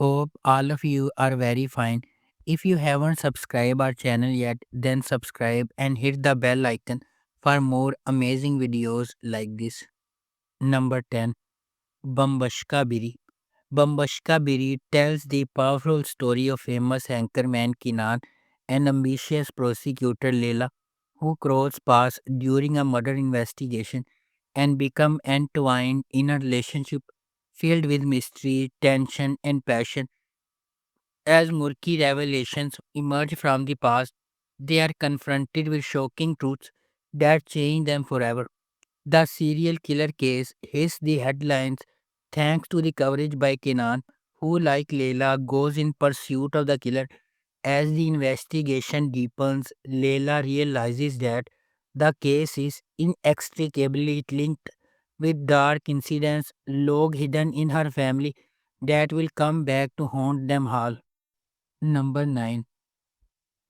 Hope all of you are very fine. If you haven't subscribed our channel yet, then subscribe and hit the bell icon for more amazing videos like this. Number 10. Bambashka Biri. Bambashka Biri tells the powerful story of famous anchorman Kinan and ambitious prosecutor Leila, who cross paths during a murder investigation and become entwined in a relationship filled with mystery, tension, and passion. As murky revelations emerge from the past, they are confronted with shocking truths that change them forever. The serial killer case hits the headlines thanks to the coverage by Kenan, who, like Leila, goes in pursuit of the killer. As the investigation deepens, Leila realizes that the case is inextricably linked with dark incidents long hidden in her family that will come back to haunt them all. Number 9.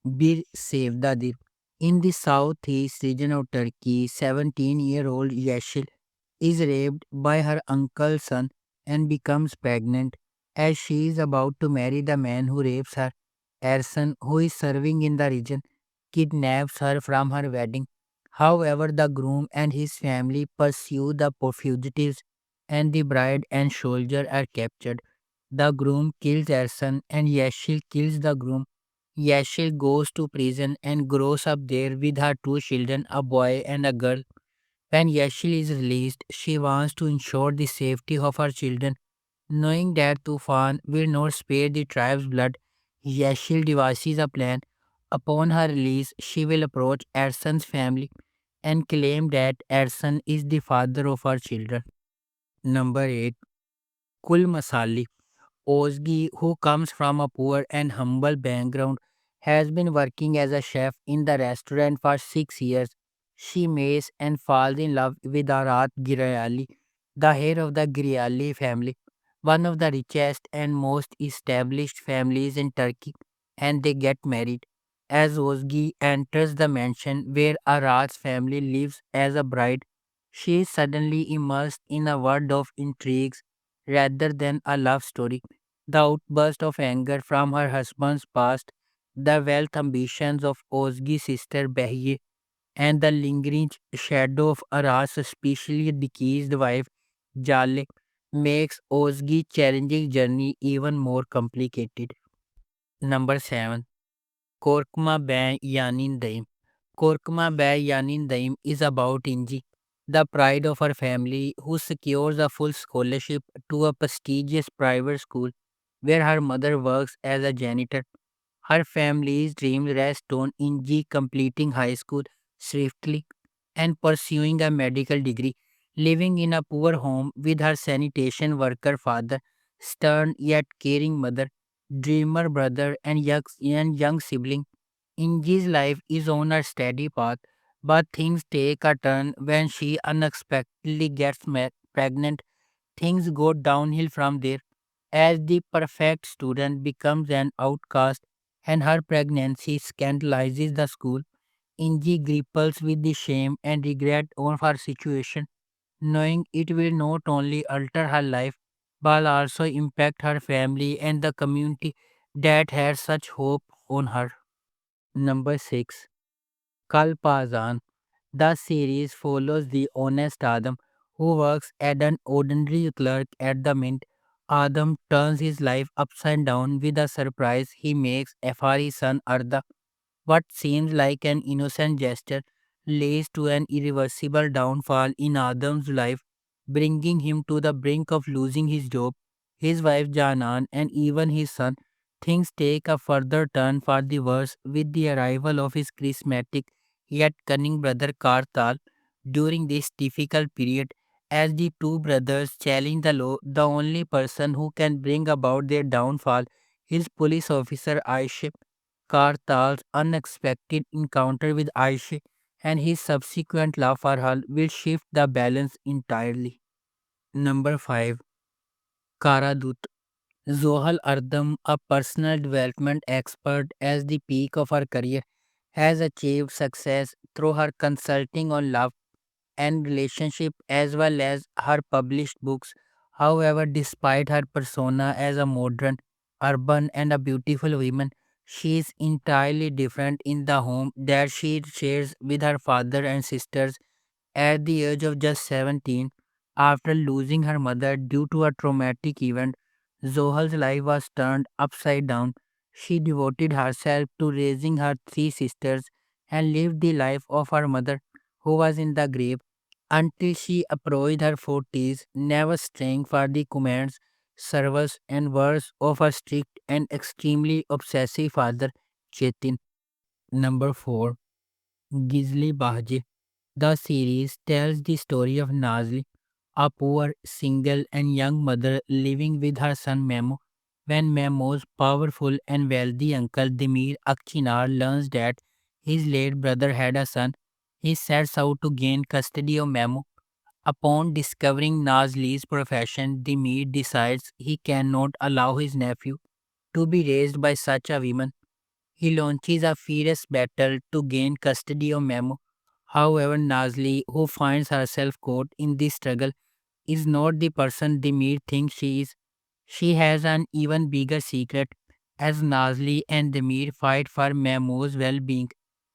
Bir Sevdadir. In the southeast region of Turkey, 17-year-old Yeşil is raped by her uncle's son and becomes pregnant as she is about to marry the man who rapes her. Ersan, who is serving in the region, kidnaps her from her wedding. However, the groom and his family pursue the fugitives, and the bride and soldier are captured. The groom kills Ersan and Yeşil kills the groom. Yeşil goes to prison and grows up there with her two children, a boy and a girl. When Yeşil is released, she wants to ensure the safety of her children. Knowing that Tufan will not spare the tribe's blood, Yeşil devises a plan. Upon her release, she will approach Ersan's family and claim that Ersan is the father of her children. Number 8. Kul Masali. Ozgi, who comes from a poor and humble background, has been working as a chef in the restaurant for 6 years. She meets and falls in love with Arat Girayali, the head of the Girayali family, one of the richest and most established families in Turkey, and they get married. As Ozgi enters the mansion where Arat's family lives as a bride, she is suddenly immersed in a world of intrigues rather than a love story. The outburst of anger from her husband's past, the wealth ambitions of Ozgi's sister Behiye, and the lingering shadow of Aras, especially deceased wife Jale, makes Ozgi's challenging journey even more complicated. Number 7. Korkma Bay Yanin Daim. Korkma Bay Yanin Daim is about Inji, the pride of her family, who secures a full scholarship to a prestigious private school where her mother works as a janitor. Her family's dreams rest on Inji completing high school swiftly and pursuing a medical degree, living in a poor home with her sanitation worker father, stern yet caring mother, dreamer brother, and young sibling. Inji's life is on a steady path, but things take a turn when she unexpectedly gets pregnant. Things go downhill from there as the perfect student becomes an outcast and her pregnancy scandalizes the school. Inji grapples with the shame and regret of her situation, knowing it will not only alter her life but also impact her family and the community that had such hope on her. Number 6. Kalpazan. The series follows the honest Adam who works as an ordinary clerk at the mint. Adam turns his life upside down with a surprise he makes Afari's son Arda. What seems like an innocent gesture leads to an irreversible downfall in Adam's life, bringing him to the brink of losing his job, his wife Janan, and even his son. Things take a further turn for the worse with the arrival of his charismatic yet cunning brother Kartal. During this difficult period, as the two brothers challenge the law, the only person who can bring about their downfall is police officer Aisha. Kartal's unexpected encounter with Aisha and his subsequent love for her will shift the balance entirely. Number 5. Karadut. Zohal Ardam, a personal development expert as the peak of her career, has achieved success through her consulting on love and relationship as well as her published books. However, despite her persona as a modern urban and a beautiful woman. She is entirely different in the home that she shares with her father and sisters. At the age of just 17, after losing her mother due to a traumatic event, Zohal's life was turned upside down. She devoted herself to raising her three sisters and lived the life of her mother, who was in the grave, until she approached her 40s, never straying for the commands, service, and words of her strict and extremely obsessive father, Chetin. Number 4. Gizli Bahje. The series tells the story of Nazli, a poor, single, and young mother living with her son Memo. When Memo's powerful and wealthy uncle Dimir Akchinar learns that his late brother had a son, he sets out to gain custody of Memo. Upon discovering Nazli's profession, Dimir decides he cannot allow his nephew to be raised by such a woman. He launches a fierce battle to gain custody of Memo. However, Nazli, who finds herself caught in this struggle, is not the person Dimir thinks she is. She has an even bigger secret. As Nazli and Dimir fight for Memo's well-being,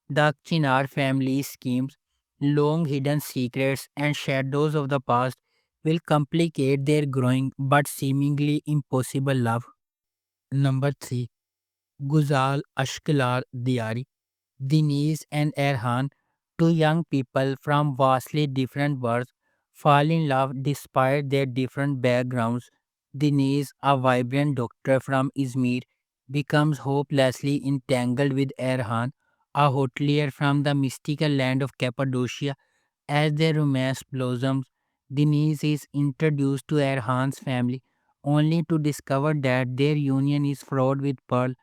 the Chinar family's schemes, long hidden secrets, and shadows of the past will complicate their growing but seemingly impossible love. Number 3. Guzal Ashkilar Diari. Deniz and Erhan, two young people from vastly different worlds, fall in love despite their different backgrounds. Deniz, a vibrant doctor from Izmir, becomes hopelessly entangled with Erhan, a hotelier from the mystical land of Cappadocia. As their romance blossoms, Deniz is introduced to Erhan's family, only to discover that their union is fraught with pearl.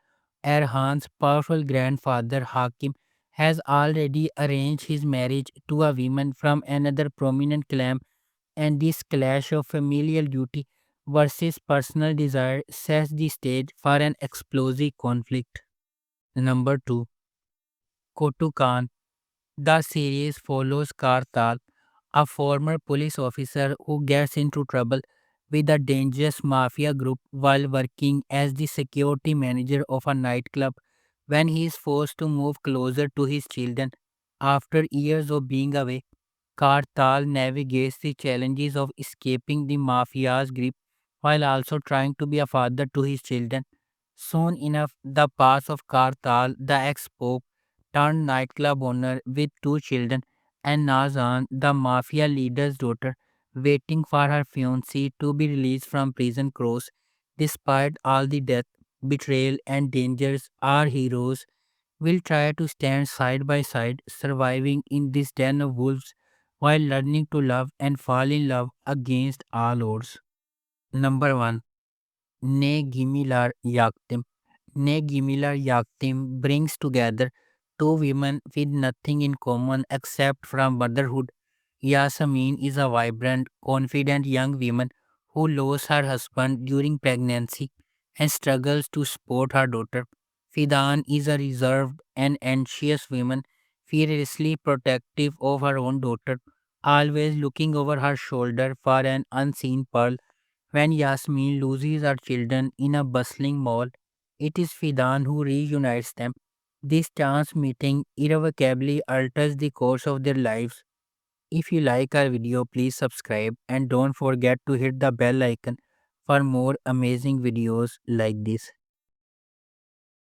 Erhan's powerful grandfather Hakim has already arranged his marriage to a woman from another prominent clan, and this clash of familial duty versus personal desire sets the stage for an explosive conflict. Number 2. Kotukan. The series follows Kartal, a former police officer who gets into trouble with a dangerous mafia group while working as the security manager of a nightclub. When he is forced to move closer to his children after years of being away, Kartal navigates the challenges of escaping the mafia's grip while also trying to be a father to his children. Soon enough, the past of Kartal, the ex-pope, turned nightclub owner with two children, and Nazan, the mafia leader's daughter, waiting for her fiancé to be released from prison cross. Despite all the death, betrayal, and dangers, our heroes will try to stand side by side, surviving in this den of wolves while learning to love and fall in love against all odds. Number 1. Ne Gimilar Yaktim. Ne Gimilar Yaktim brings together two women with nothing in common except from motherhood. Yasamin is a vibrant, confident young woman who lost her husband during pregnancy and struggles to support her daughter. Fidan is a reserved and anxious woman, fearlessly protective of her own daughter, always looking over her shoulder for an unseen pearl. When Yasmin loses her children in a bustling mall, it is Fidan who reunites them. This chance meeting irrevocably alters the course of their lives. If you like our video, please subscribe and don't forget to hit the bell icon for more amazing videos like this.